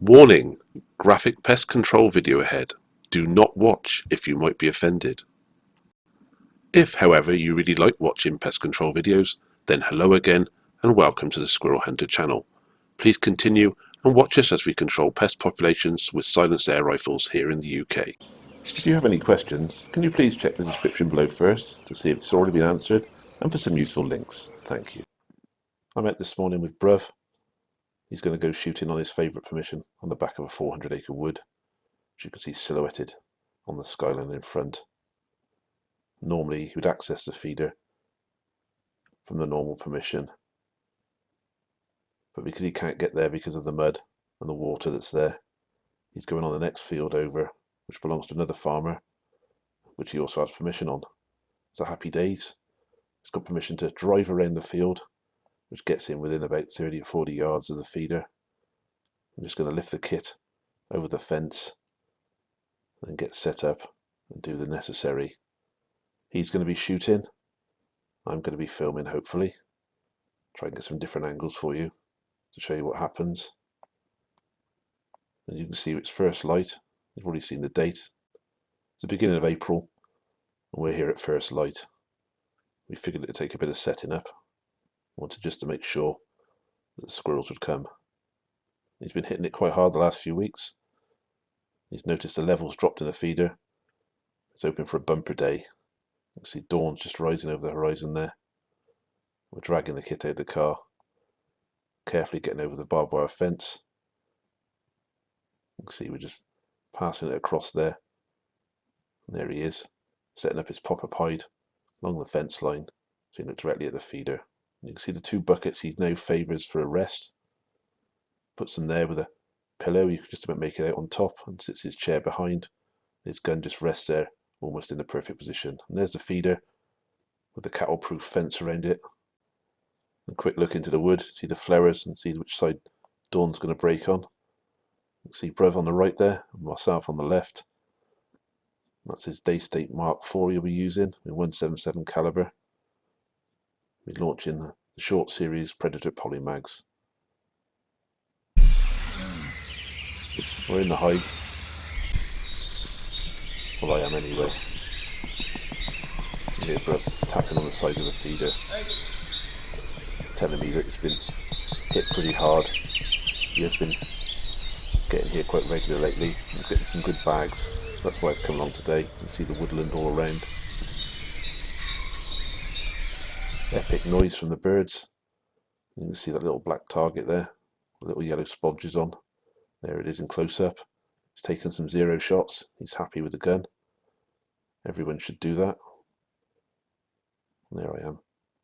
Warning! Graphic pest control video ahead. Do not watch if you might be offended. If, however, you really like watching pest control videos, then hello again and welcome to the Squirrel Hunter channel. Please continue and watch us as we control pest populations with silenced air rifles here in the UK. If you have any questions, can you please check the description below first to see if it's already been answered and for some useful links. Thank you. I'm out this morning with Bruv. He's going to go shooting on his favourite permission on the back of a 400-acre wood, which you can see silhouetted on the skyline in front. Normally he would access the feeder from the normal permission, but because he can't get there because of the mud and the water that's there, he's going on the next field over, which belongs to another farmer, which he also has permission on. So happy days. He's got permission to drive around the field, which gets him within about 30 or 40 yards of the feeder. I'm just going to lift the kit over the fence and get set up and do the necessary. He's going to be shooting. I'm going to be filming, hopefully. Try and get some different angles for you to show you what happens. And you can see it's first light. You've already seen the date. It's the beginning of April, and we're here at first light. We figured it'd take a bit of setting up. Wanted just to make sure that the squirrels would come. He's been hitting it quite hard the last few weeks. He's noticed the levels dropped in the feeder. It's open for a bumper day. You can see dawn's just rising over the horizon there. We're dragging the kit out of the car, carefully getting over the barbed wire fence. You can see we're just passing it across there. And there he is, setting up his pop-up hide along the fence line, so he looks directly at the feeder. And you can see the two buckets he now favours for a rest. Puts them there with a pillow, you can just about make it out on top, and sits his chair behind. His gun just rests there, almost in the perfect position. And there's the feeder with the cattle-proof fence around it. A quick look into the wood, see the flowers and see which side dawn's going to break on. You can see Bruv on the right there, and myself on the left. That's his Day State Mark IV he'll be using, in 177 caliber. We're launching the short series Predator polymags. We're in the hide. Well, I am anyway. You hear Bruv tapping on the side of the feeder, telling me that it's been hit pretty hard. He has been getting here quite regular lately and getting some good bags. That's why I've come along today. You can see the woodland all around. Epic noise from the birds. You can see that little black target there, the little yellow splodges on. There it is in close up. He's taken some zero shots. He's happy with the gun. Everyone should do that. And there I am,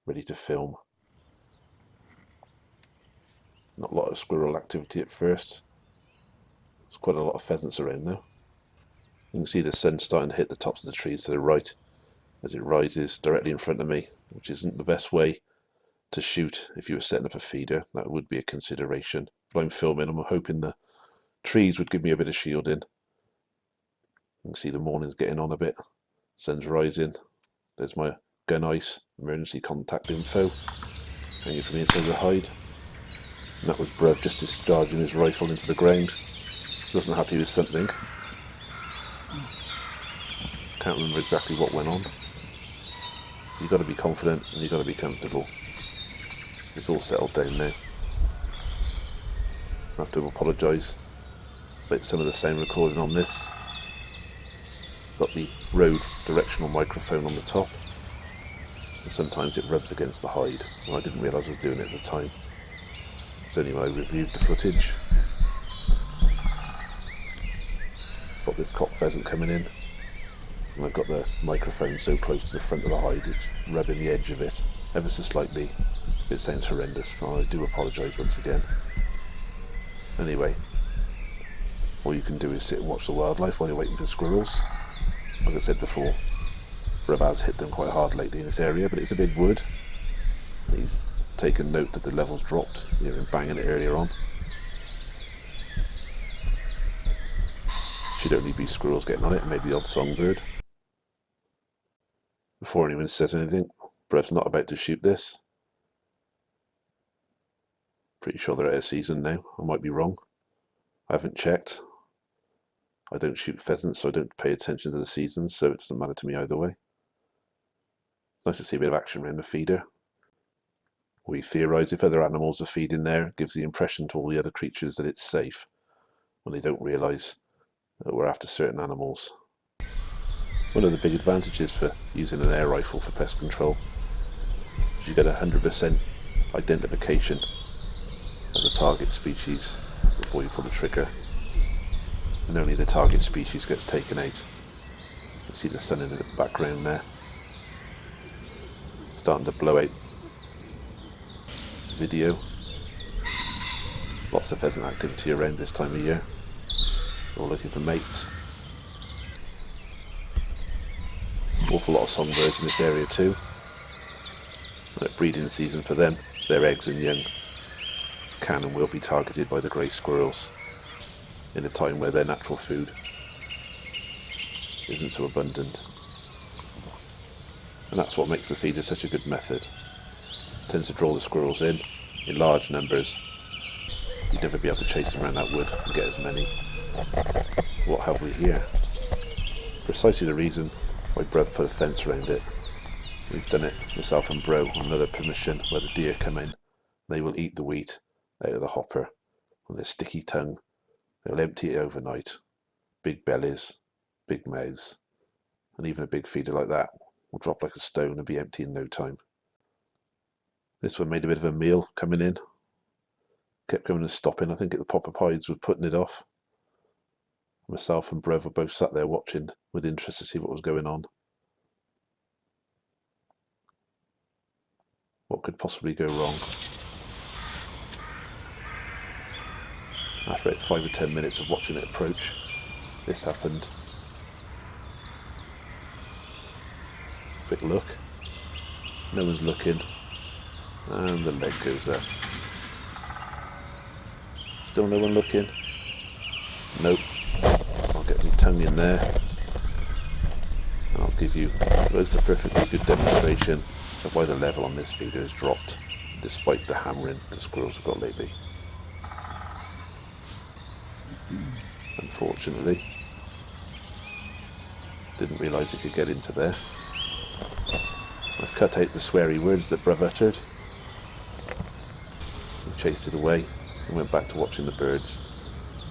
ready to film. Not a lot of squirrel activity at first. There's quite a lot of pheasants around now. You can see the sun starting to hit the tops of the trees to the right as it rises directly in front of me, which isn't the best way to shoot if you were setting up a feeder. That would be a consideration. But I'm filming, I'm hoping the trees would give me a bit of shielding. You can see the morning's getting on a bit. Sun's rising. There's my gun ice, emergency contact info, hanging from the inside of the hide. And that was Bruv just discharging his rifle into the ground. He wasn't happy with something. Can't remember exactly what went on. You've got to be confident and you've got to be comfortable. It's all settled down now. I have to apologise about some of the sound recording on this. Got the Rode directional microphone on the top, and sometimes it rubs against the hide, and I didn't realise I was doing it at the time. So anyway, I reviewed the footage. Got this cock pheasant coming in, and I've got the microphone so close to the front of the hide it's rubbing the edge of it ever so slightly. It sounds horrendous, and I do apologise once again. Anyway, all you can do is sit and watch the wildlife while you're waiting for squirrels. Like I said before, Bruv has hit them quite hard lately in this area, but it's a big wood. He's taken note that the levels dropped. You hear him banging it earlier on. Should only be squirrels getting on it, maybe the odd songbird. Before anyone says anything, Bruv's not about to shoot this. Pretty sure they're out of season now. I might be wrong. I haven't checked. I don't shoot pheasants, so I don't pay attention to the seasons, so it doesn't matter to me either way. Nice to see a bit of action around the feeder. We theorise if other animals are feeding there, it gives the impression to all the other creatures that it's safe, when they don't realise that we're after certain animals. One of the big advantages for using an air rifle for pest control is you get 100% identification of the target species before you pull the trigger, and only the target species gets taken out. You see the sun in the background there, starting to blow out video. Lots of pheasant activity around this time of year. They're all looking for mates. Awful lot of songbirds in this area too. And at breeding season for them, their eggs and young can and will be targeted by the grey squirrels in a time where their natural food isn't so abundant. And that's what makes the feeder such a good method. It tends to draw the squirrels in large numbers. You'd never be able to chase them around that wood and get as many. What have we here? Precisely the reason why Bruv put a fence around it. We've done it, myself and Bro, on another permission where the deer come in. They will eat the wheat out of the hopper on their sticky tongue. They'll empty it overnight. Big bellies, big mouths, and even a big feeder like that will drop like a stone and be empty in no time. This one made a bit of a meal coming in. Kept coming and stopping. I think the popper pies were putting it off. Myself and Bruv were both sat there watching with interest to see what was going on. What could possibly go wrong? After about 5 or 10 minutes of watching it approach, this happened. Quick look. No one's looking. And the leg goes up. Still no one looking? Nope. I'll get my tongue in there. And I'll give you both a perfectly good demonstration of why the level on this feeder has dropped, despite the hammering the squirrels have got lately. Unfortunately, didn't realise it could get into there. I've cut out the sweary words that Bruv uttered. We chased it away and went back to watching the birds.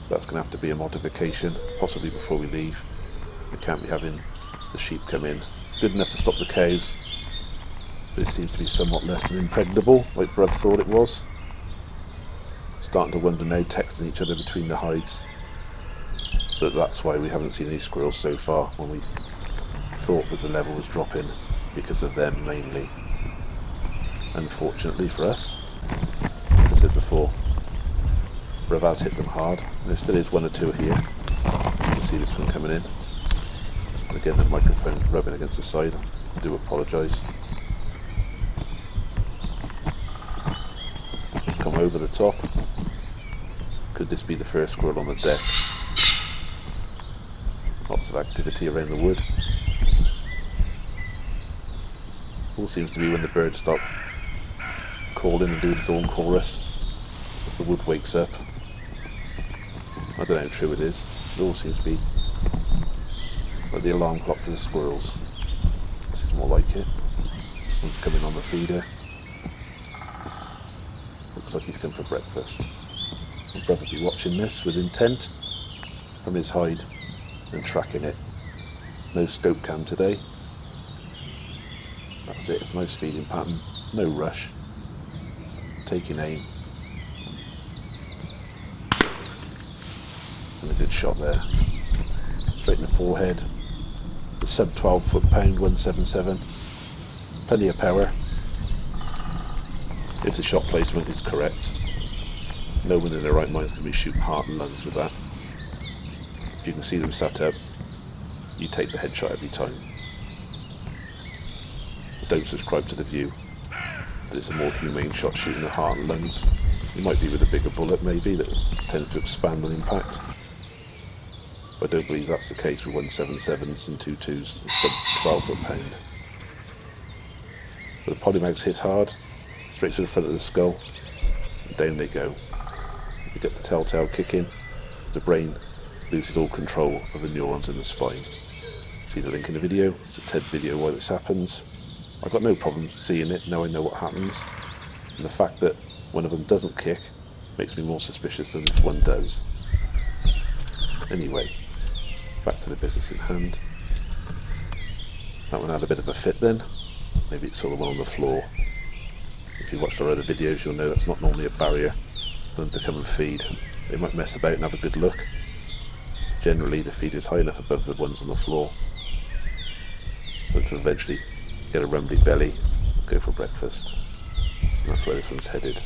That's going to have to be a modification, possibly before we leave. We can't be having the sheep come in. It's good enough to stop the cows, but it seems to be somewhat less than impregnable, like Bruv thought it was. Starting to wonder now, texting each other between the hides, that that's why we haven't seen any squirrels so far, when we thought that the level was dropping because of them mainly. Unfortunately for us, like I said before, Bruv has hit them hard, and there still is one or two here. As you can see this one coming in. And again, the microphone's rubbing against the side. I do apologise. It's come over the top. Could this be the first squirrel on the deck? Lots of activity around the wood. All seems to be when the birds start calling and doing the dawn chorus, the wood wakes up. I don't know how true it is. It all seems to be like the alarm clock for the squirrels. This is more like it. One's coming on the feeder. Looks like he's come for breakfast. My brother will be watching this with intent from his hide and tracking it. No scope cam today. That's it, it's a nice feeding pattern, no rush. Taking aim. And a good shot there. Straight in the forehead. The sub 12 foot-pound 177. Plenty of power. If the shot placement is correct, no one in their right mind is going to be shooting heart and lungs with that. If you can see them sat up, you take the headshot every time. Don't subscribe to the view that it's a more humane shot shooting the heart and lungs. It might be with a bigger bullet maybe that tends to expand on impact. But I don't believe that's the case with 177s and 22s and sub 12 foot-pound. But the polymags hit hard, straight to the front of the skull, and down they go. You get the telltale kick in, The brain loses all control of the neurons in the spine. See the link in the video. It's a Ted's video why this happens. I've got no problems seeing it, now I know what happens. And the fact that one of them doesn't kick makes me more suspicious than if one does. Anyway, back to the business in hand. That one had a bit of a fit then. Maybe it's saw the one on the floor. If you watched our other videos, you'll know that's not normally a barrier for them to come and feed. They might mess about and have a good look. Generally, the feed is high enough above the ones on the floor for them to eventually get a rumbly belly and go for breakfast. And that's where this one's headed.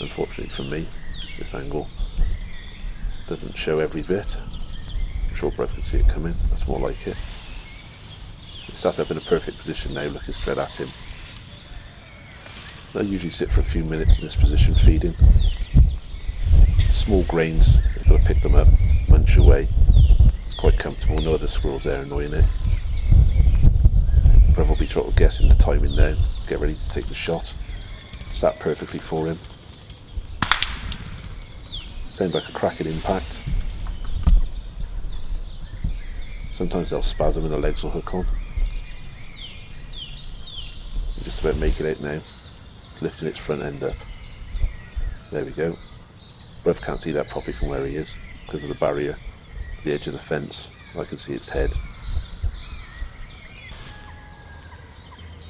Unfortunately for me, this angle doesn't show every bit. I'm sure Bruv can see it coming, that's more like it. It's sat up in a perfect position now, looking straight at him. They'll usually sit for a few minutes in this position feeding. Small grains, you've got to pick them up, munch away. It's quite comfortable, no other squirrels there annoying it. Bruv will be sort of guessing the timing now, get ready to take the shot. Sat perfectly for him. Sounds like a cracking impact. Sometimes they'll spasm and the legs will hook on. I'm just about making it now. It's lifting its front end up. There we go. Bruv can't see that properly from where he is because of the barrier, the edge of the fence. I can see its head.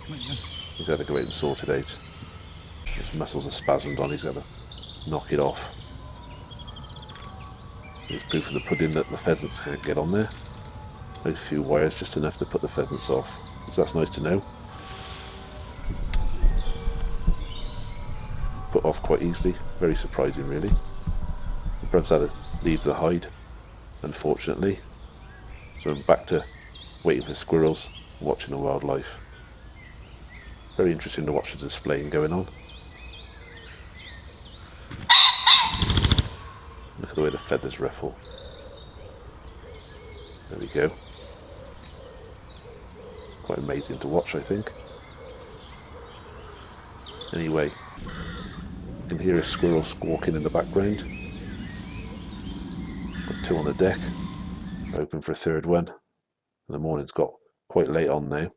He's had to go out and sort it out. His muscles are spasmed on, he's got to knock it off. There's proof of the pudding that the pheasants can't get on there. Those few wires, just enough to put the pheasants off. So that's nice to know. Put off quite easily, very surprising really. Bruv's had to leave the hide, unfortunately. So I'm back to waiting for squirrels, watching the wildlife. Very interesting to watch the displaying going on. Look at the way the feathers ruffle. There we go. Quite amazing to watch, I think. Anyway, you can hear a squirrel squawking in the background. Got two on the deck, hoping for a third one. And the morning's got quite late on now.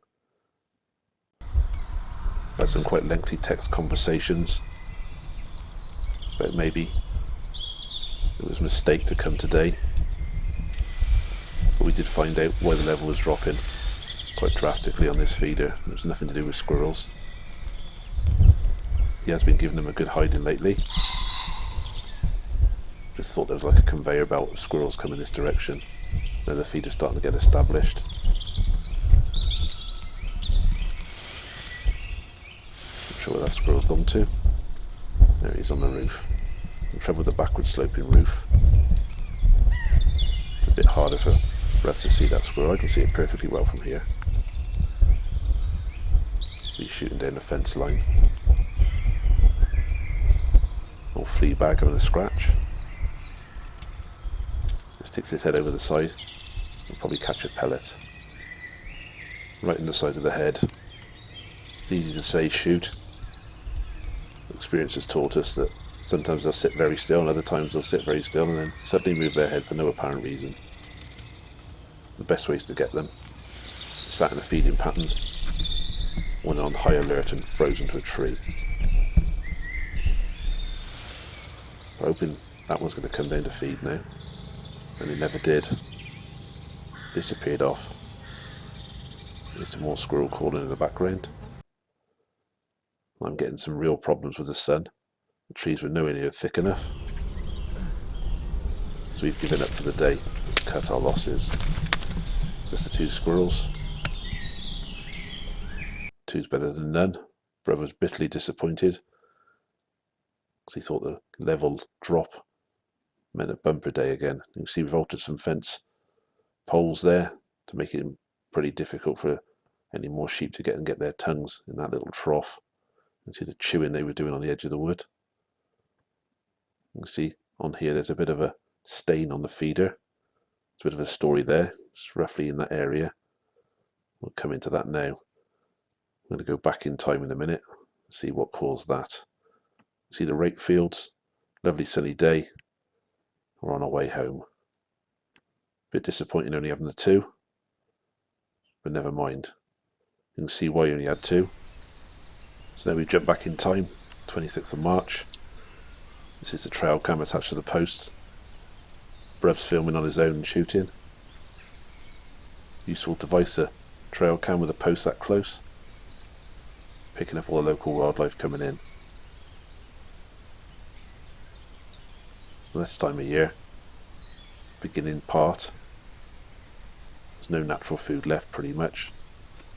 Had some quite lengthy text conversations about maybe it was a mistake to come today. But we did find out why the level was dropping quite drastically on this feeder. It was nothing to do with squirrels. He has been giving them a good hiding lately. Just thought there was like a conveyor belt of squirrels coming this direction. Now the feeder's starting to get established. Not sure where that squirrel's gone to. There he is on the roof. I'm trouble with the backward sloping roof. It's a bit harder for Bruv to see that squirrel. I can see it perfectly well from here. He's shooting down the fence line. Old flea bag having a scratch. Sticks his head over the side. He'll probably catch a pellet. Right in the side of the head. It's easy to say shoot. Experience has taught us that sometimes they'll sit very still and other times they'll sit very still and then suddenly move their head for no apparent reason. The best ways to get them is sat in a feeding pattern, one on high alert and frozen to a tree. I'm hoping that one's going to come down to feed now, and it never did. Disappeared off. There's some more squirrel calling in the background. I'm getting some real problems with the sun. The trees were nowhere near thick enough. So we've given up for the day, cut our losses. Just the two squirrels. Two's better than none. Bruv was bitterly disappointed because he thought the level drop meant a bumper day again. You can see we've altered some fence poles there to make it pretty difficult for any more sheep to get their tongues in that little trough. You can see the chewing they were doing on the edge of the wood. You can see on here there's a bit of a stain on the feeder. It's a bit of a story there. It's roughly in that area. We'll come into that now. I'm going to go back in time in a minute and see what caused that. See the rape fields, lovely sunny day. We're on our way home. Bit disappointing only having the two, but never mind. You can see why you only had two. So now we jump back in time, 26th of March. This is the trail cam attached to the post. Bruv's filming on his own and shooting. Useful device, a trail cam with a post that close. Picking up all the local wildlife coming in. Well, this time of year, beginning part. There's no natural food left pretty much.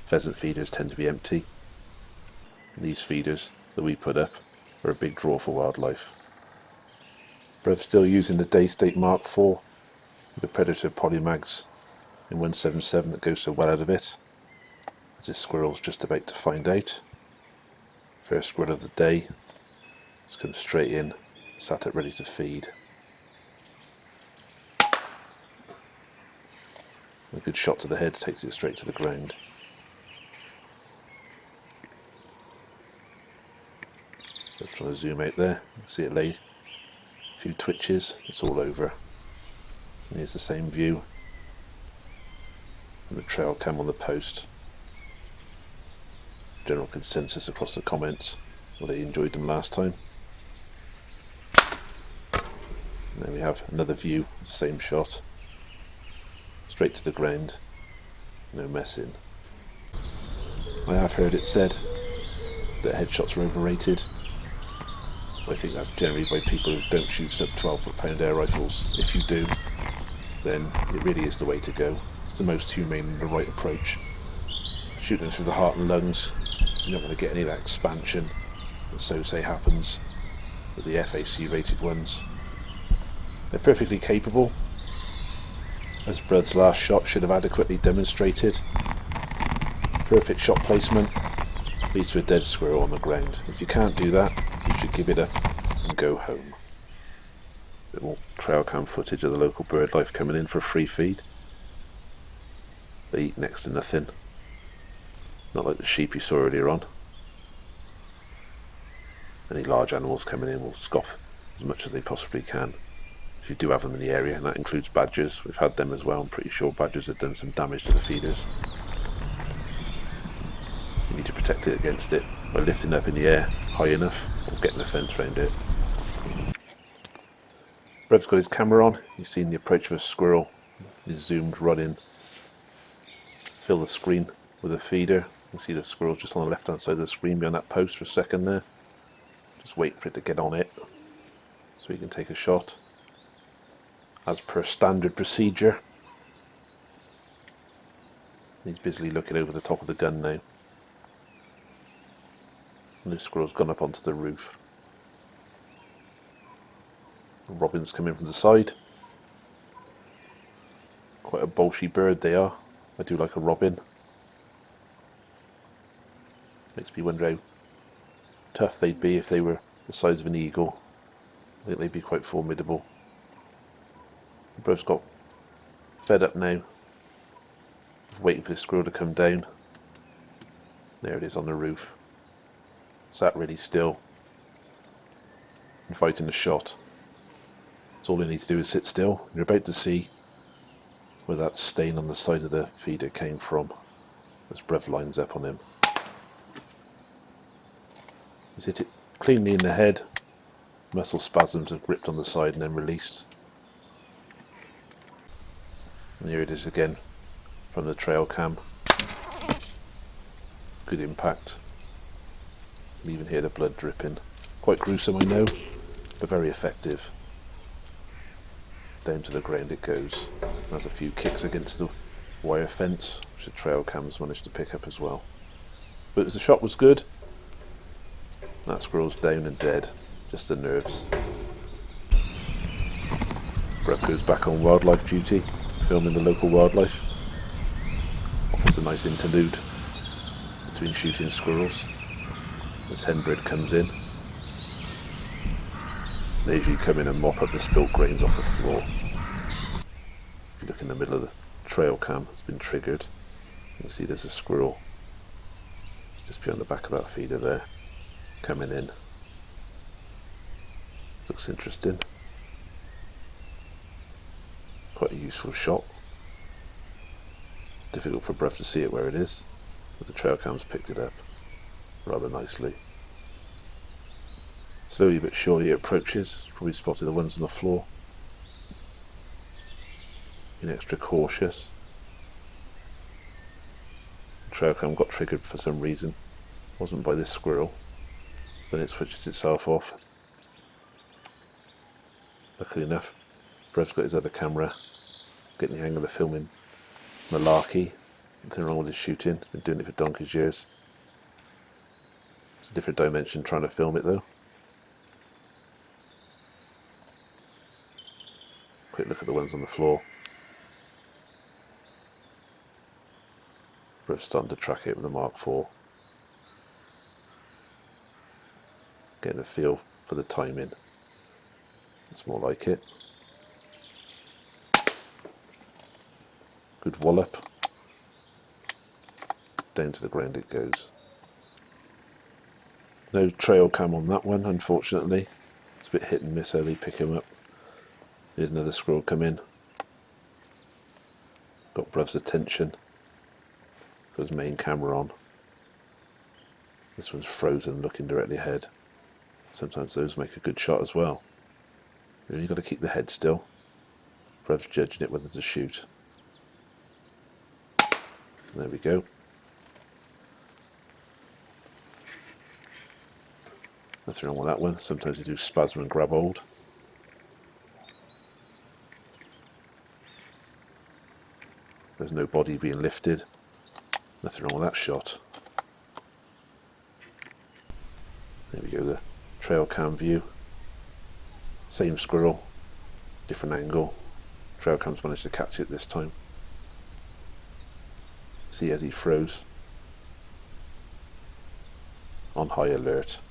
Pheasant feeders tend to be empty. And these feeders that we put up are a big draw for wildlife. Bruv's still using the Daystate Mark IV with the Predator polymags in 177 that goes so well out of it, as this squirrel's just about to find out. First squirrel of the day has come straight in, sat up ready to feed. A good shot to the head takes it straight to the ground. Just trying to zoom out there, see it lay a few twitches, it's all over. And here's the same view and the trail cam on the post. General consensus across the comments, well, they enjoyed them last time. And then we have another view, the same shot, straight to the ground, no messing. I have heard it said that headshots are overrated. I think that's generally by people who don't shoot sub 12 foot-pound air rifles. If you do, then it really is the way to go. It's the most humane and the right approach. Shooting them through the heart and lungs, you're not going to get any of that expansion that so say happens with the FAC rated ones. They're perfectly capable, as Bruv's last shot should have adequately demonstrated. Perfect shot placement leads to a dead squirrel on the ground. If you can't do that, you should give it up and go home. A bit more trail cam footage of the local bird life coming in for a free feed. They eat next to nothing. Not like the sheep you saw earlier on. Any large animals coming in will scoff as much as they possibly can. If you do have them in the area, and that includes badgers. We've had them as well. I'm pretty sure badgers have done some damage to the feeders. You need to protect it against it by lifting up in the air high enough or getting a fence around it. Brev's got his camera on. He's seen the approach of a squirrel. He's zoomed right in. Fill the screen with a feeder. You can see the squirrel's just on the left hand side of the screen behind that post for a second there. Just wait for it to get on it so he can take a shot. As per standard procedure. He's busily looking over the top of the gun now. And this squirrel's gone up onto the roof. The robins come in from the side. Quite a bolshy bird they are. I do like a robin. Makes me wonder how tough they'd be if they were the size of an eagle. I think they'd be quite formidable. Bruv's got fed up now of waiting for this squirrel to come down. There it is on the roof. Sat really still and fighting the shot. So all you need to do is sit still. You're about to see where that stain on the side of the feeder came from as Bruv lines up on him. He's hit it cleanly in the head. Muscle spasms have gripped on the side and then released. And here it is again from the trail cam. Good impact. You can even hear the blood dripping. Quite gruesome, I know, but very effective. Down to the ground it goes. There's a few kicks against the wire fence, which the trail cams managed to pick up as well. But the shot was good. That squirrel's down and dead. Just the nerves. Bruv goes back on wildlife duty, filming the local wildlife. Offers a nice interlude between shooting squirrels. This henbred comes in. They usually come in and mop up the spilt grains off the floor. If you look in the middle of the trail cam, it's been triggered. You can see there's a squirrel just behind the back of that feeder there, coming in. Looks interesting. Quite a useful shot. Difficult for Bruv to see it where it is, but the trail cam's picked it up rather nicely. Slowly but surely it approaches. Probably spotted the ones on the floor. Being extra cautious. The trail cam got triggered for some reason. Wasn't by this squirrel. Then it switches itself off. Luckily enough, Brev's got his other camera, getting the hang of the filming malarkey. Nothing wrong with his shooting. He's been doing it for donkey's years. It's a different dimension trying to film it though. Quick look at the ones on the floor. Brev's starting to track it with a Mark IV. Getting a feel for the timing. It's more like it. Good wallop. Down to the ground it goes. No trail cam on that one, unfortunately. It's a bit hit and miss how they pick him up. Here's another squirrel come in. Got Brev's attention. Got his main camera on. This one's frozen, looking directly ahead. Sometimes those make a good shot as well. You've got to keep the head still. Brev's judging it whether to shoot. There we go. Nothing wrong with that one. Sometimes you do spasm and grab hold. There's no body being lifted. Nothing wrong with that shot. There we go, the trail cam view. Same squirrel, different angle. Trail cam's managed to catch it this time. See as he froze. On high alert.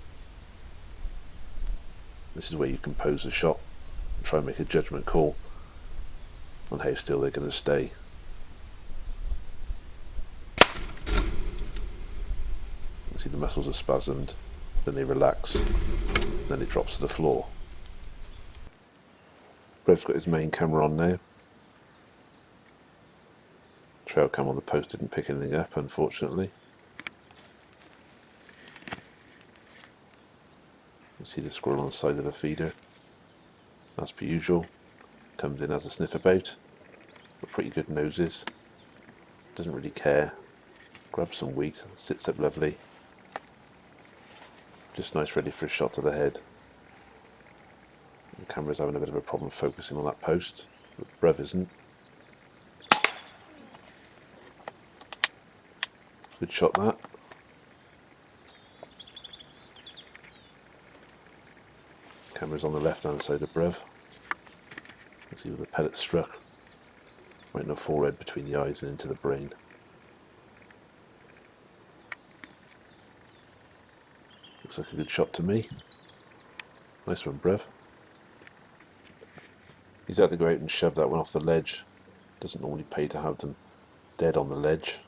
This is where you compose a shot and try and make a judgment call on how still they're going to stay. You see the muscles are spasmed, then they relax, then it drops to the floor. Brev's got his main camera on now. Trail cam on the post didn't pick anything up, unfortunately. You see the squirrel on the side of the feeder. As per usual, comes in, has a sniff about. Got pretty good noses. Doesn't really care. Grabs some wheat, sits up lovely. Just nice, ready for a shot to the head. The camera's having a bit of a problem focusing on that post, but Bruv isn't. Good shot that. Camera's on the left hand side of Bruv. You see where the pellet struck. Right in the forehead between the eyes and into the brain. Looks like a good shot to me. Nice one, Bruv. He's had to go out and shove that one off the ledge. Doesn't normally pay to have them dead on the ledge.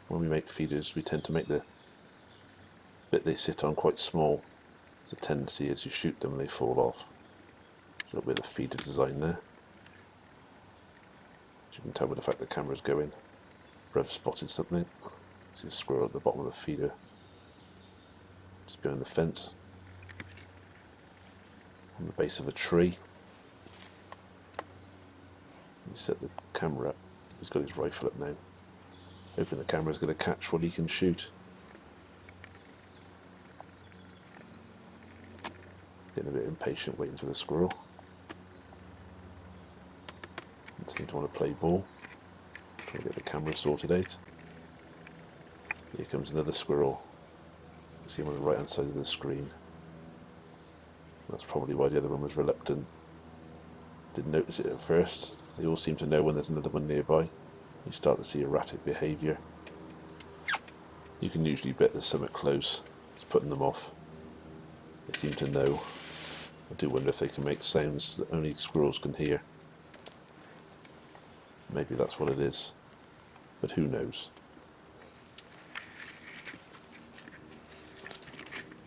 When we make feeders, we tend to make the bit they sit on quite small. There's a tendency as you shoot them they fall off. There's a little bit of feeder design there. As you can tell by the fact the camera's going. Bruv spotted something. See a squirrel at the bottom of the feeder. Just behind the fence. On the base of a tree. You set the camera up. He's got his rifle up now. Hoping the camera's going to catch what he can shoot. Getting a bit impatient waiting for the squirrel. Doesn't seem to want to play ball. Trying to get the camera sorted out. Here comes another squirrel. You see him on the right hand side of the screen. That's probably why the other one was reluctant. Didn't notice it at first. They all seem to know when there's another one nearby. You start to see erratic behaviour. You can usually bet there's something close. It's putting them off. They seem to know. I do wonder if they can make sounds that only squirrels can hear. Maybe that's what it is. But who knows?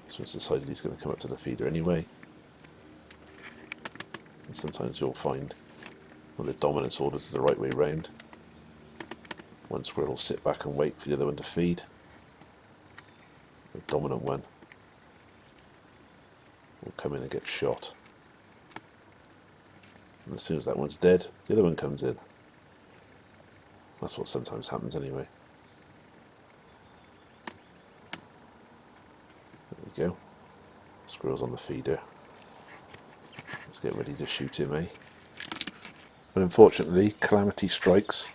This one's decided he's going to come up to the feeder anyway. And sometimes you'll find when the dominance orders are the right way round. One squirrel will sit back and wait for the other one to feed. The dominant one will come in and get shot. And as soon as that one's dead, the other one comes in. That's what sometimes happens anyway. There we go. Squirrel's on the feeder. Let's get ready to shoot him, eh? But unfortunately, calamity strikes,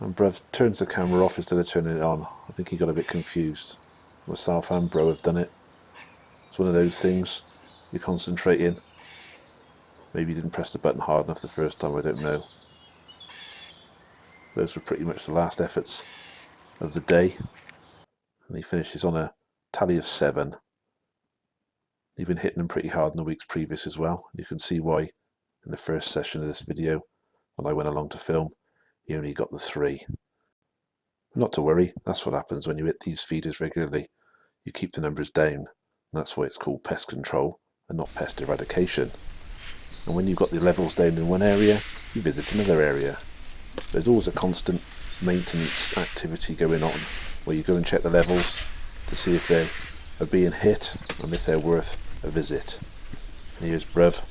and Bruv turns the camera off instead of turning it on. I think he got a bit confused. Myself and Bro have done it. It's one of those things. You're concentrating. Maybe you didn't press the button hard enough the first time, I don't know. Those were pretty much the last efforts of the day. And he finishes on a tally of 7. He'd been hitting them pretty hard in the weeks previous as well. You can see why in the first session of this video, when I went along to film, he only got the 3. But not to worry, that's what happens when you hit these feeders regularly. You keep the numbers down, and that's why it's called pest control and not pest eradication. And when you've got the levels down in one area, you visit another area. There's always a constant maintenance activity going on, where you go and check the levels to see if they are being hit and if they're worth a visit. And here's Bruv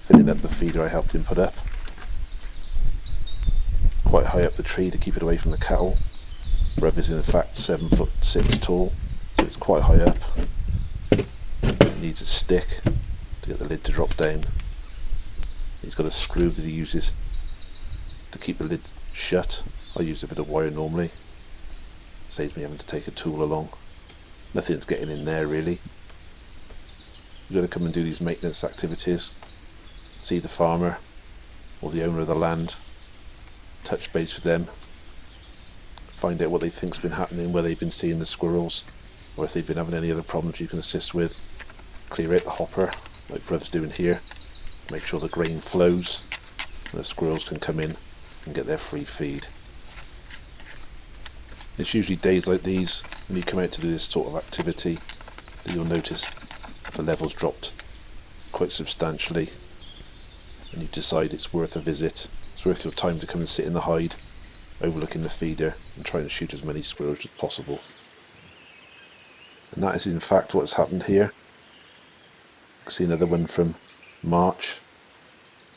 filling up the feeder I helped him put up. Quite high up the tree to keep it away from the cattle. Bruv is in fact 7'6" tall, so it's quite high up. It needs a stick to get the lid to drop down. He's got a screw that he uses to keep the lid shut. I use a bit of wire normally. Saves me having to take a tool along. Nothing's getting in there really. You've got to come and do these maintenance activities. See the farmer or the owner of the land. Touch base with them. Find out what they think's been happening, where they've been seeing the squirrels, or if they've been having any other problems you can assist with. Clear out the hopper, like Bruv's doing here. Make sure the grain flows, and the squirrels can come in and get their free feed. It's usually days like these, when you come out to do this sort of activity, that you'll notice the levels dropped quite substantially, and you decide it's worth a visit. It's worth your time to come and sit in the hide, overlooking the feeder, and try and shoot as many squirrels as possible. And that is in fact what's happened here. You can see another one from March.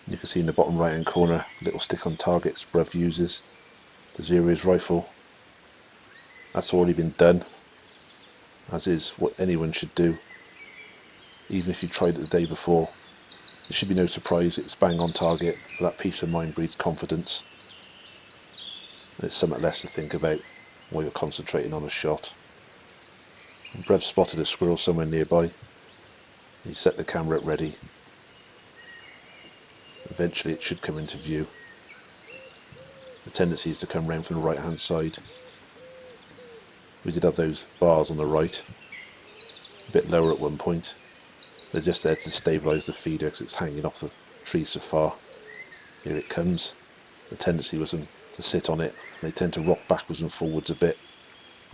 And you can see in the bottom right hand corner a little stick on targets Bruv uses to zero his rifle. That's already been done, as is what anyone should do. Even if you tried it the day before, it should be no surprise it's bang on target. That peace of mind breeds confidence. And it's something less to think about while you're concentrating on a shot. And Bruv spotted a squirrel somewhere nearby. He set the camera up ready. Eventually it should come into view. The tendency is to come round from the right hand side. We did have those bars on the right, a bit lower at one point. They're just there to stabilise the feeder because it's hanging off the tree so far. Here it comes. The tendency was them to sit on it. They tend to rock backwards and forwards a bit.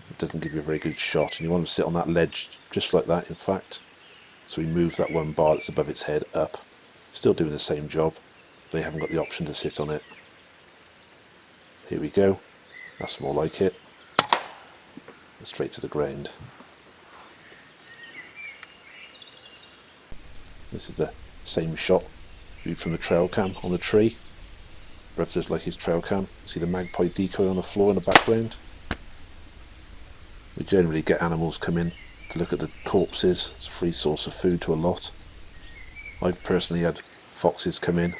It doesn't give you a very good shot, and you want them to sit on that ledge just like that in fact. So we move that one bar that's above its head up. Still doing the same job. They haven't got the option to sit on it. Here we go. That's more like it. And straight to the ground. This is the same shot viewed from the trail cam on the tree. Bruv does like his trail cam. See the magpie decoy on the floor in the background. We generally get animals come in to look at the corpses. It's a free source of food to a lot. I've personally had foxes come in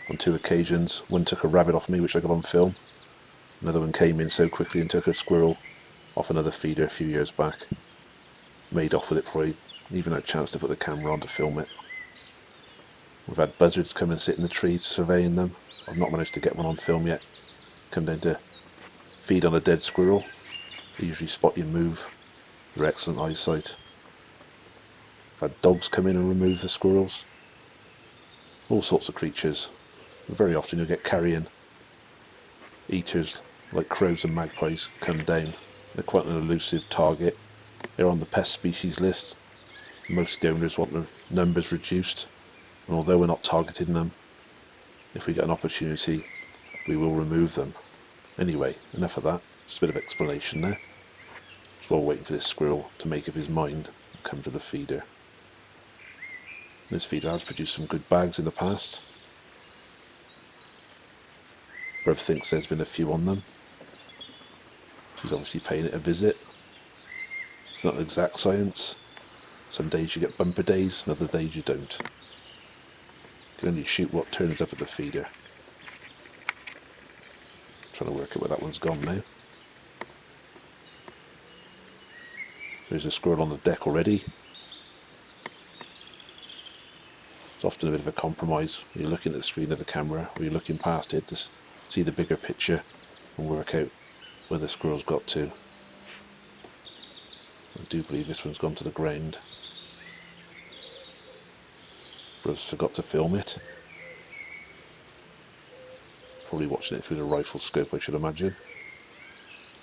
on 2 occasions. One took a rabbit off me, which I got on film. Another one came in so quickly and took a squirrel off another feeder a few years back. Made off with it before I even had a chance to put the camera on to film it. We've had buzzards come and sit in the trees surveying them. I've not managed to get one on film yet. Come down to feed on a dead squirrel. They usually spot you move. They're excellent eyesight. I've had dogs come in and remove the squirrels. All sorts of creatures. And very often you'll get carrion eaters like crows and magpies come down. They're quite an elusive target. They're on the pest species list. Most of the owners want their numbers reduced. and although we're not targeting them, if we get an opportunity we will remove them. Anyway, enough of that, just a bit of explanation there. Just while waiting for this squirrel to make up his mind and come to the feeder. This feeder has produced some good bags in the past. Bruv thinks there's been a few on them. She's obviously paying it a visit. It's not an exact science. Some days you get bumper days, and other days you don't. You can only shoot what turns up at the feeder. Trying to work out where that one's gone now. There's a squirrel on the deck already. It's often a bit of a compromise when you're looking at the screen of the camera, or you're looking past it to see the bigger picture and work out where the squirrel's got to. I do believe this one's gone to the ground. Bruv's forgot to film it. Probably watching it through the rifle scope, I should imagine.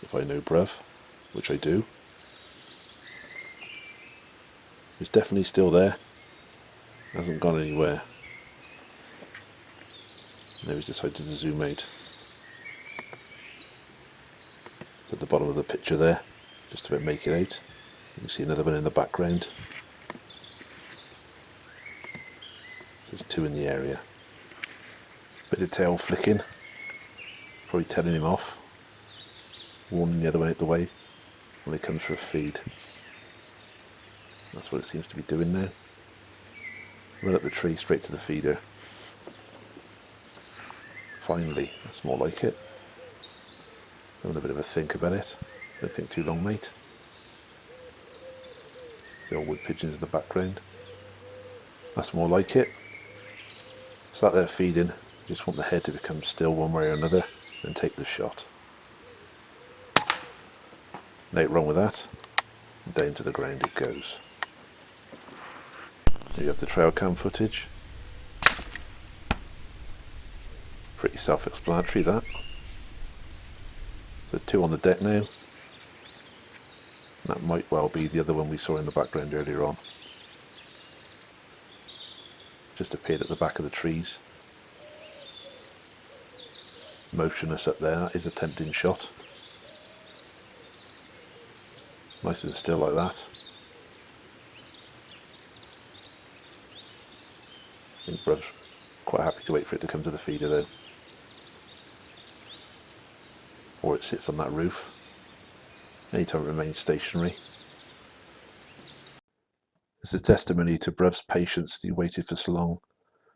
If I know Bruv, which I do. It's definitely still there. Hasn't gone anywhere. Now he's decided to zoom out. It's at the bottom of the picture there, just about make it out. You can see another one in the background. There's two in the area. Bit of tail flicking, probably telling him off, warning the other one out the way when he comes for a feed. That's what it seems to be doing now. Run up the tree straight to the feeder. Finally, that's more like it. Having a bit of a think about it. Don't think too long, mate. The old wood pigeons in the background. That's more like it. Sat there feeding. Just want the head to become still one way or another, and take the shot. Nothing wrong with that. And down to the ground it goes. There you have the trail cam footage. Pretty self-explanatory, that. So two on the deck now. That might well be the other one we saw in the background earlier on. Just appeared at the back of the trees. Motionless up there, that is a tempting shot. Nice and still like that. I think Bruv's quite happy to wait for it to come to the feeder though. Or it sits on that roof. Anytime it remains stationary. It's a testimony to Bruv's patience that he waited for so long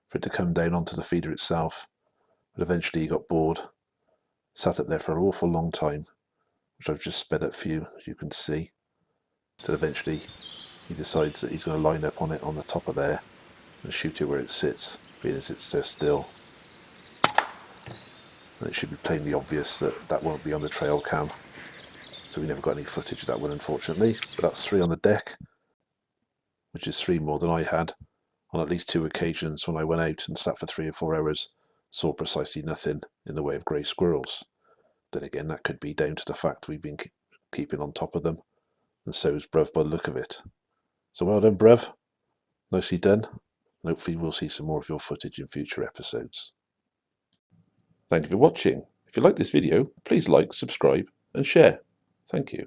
for it to come down onto the feeder itself. But eventually he got bored. Sat up there for an awful long time, which I've just sped up for you, as you can see. Till eventually he decides that he's going to line up on it on the top of there and shoot it where it sits, being as it's so still. And it should be plainly obvious that that won't be on the trail cam, so we never got any footage of that one, unfortunately. But that's 3 on the deck, which is 3 more than I had on at least 2 occasions when I went out and sat for 3 or 4 hours, saw precisely nothing in the way of grey squirrels. Then again, that could be down to the fact we've been keeping on top of them, and so is Bruv by the look of it. So well done, Bruv. Nicely done. And hopefully we'll see some more of your footage in future episodes. Thank you for watching. If you like this video, please like, subscribe and share. Thank you.